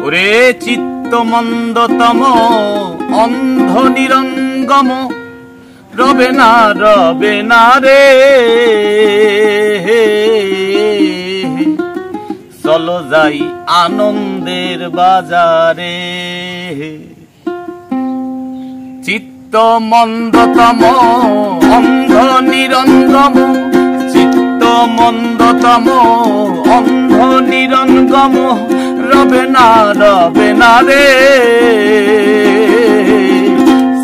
ওরে চিত্ত মন্দতম অন্ধ নিরঙ্গম রবে না রে, চলো যাই আনন্দের বাজারে। চিত্ত মন্দতম অন্ধ নিরঙ্গম, চিত্ত মন্দতম অন্ধ নিরঙ্গম রবে না রে,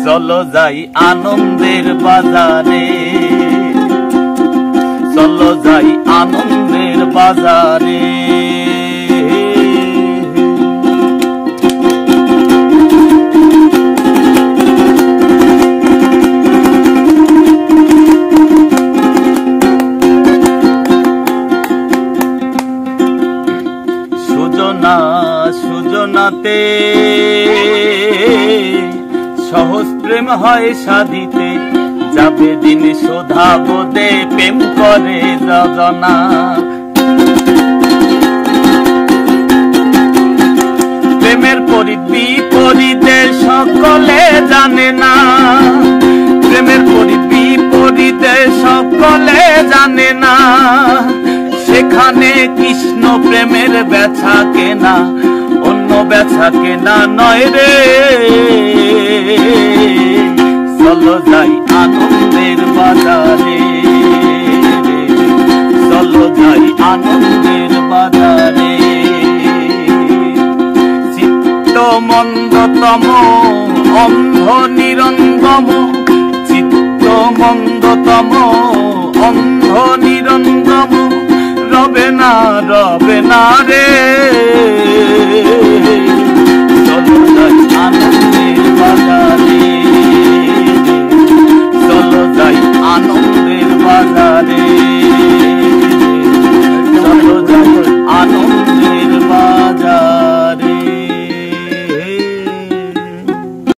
চলো যাই আনন্দের বাজারে, চলো যাই আনন্দের বাজারে। সুজনাতে সহজ প্রেম হয় সাধিতে, যাবে দিন শোধাবোধে প্রেম করে যোজনা। প্রেমের বিপরীতে সকলে জানে না, প্রেমের বিপরীতে সকলে জানে না, সেখানে কৃষ্ণ প্রেমের বেচা কেনা অন্য বেচা কেনা নয় রে, চলো যাই আনন্দের বাজারে, চলো যাই আনন্দের বাজারে। চিত্ত মন্দতম অন্ধ নিরঙ্গম, চিত্ত মন্দতম অন্ধ নিরঙ্গম রবে না রে,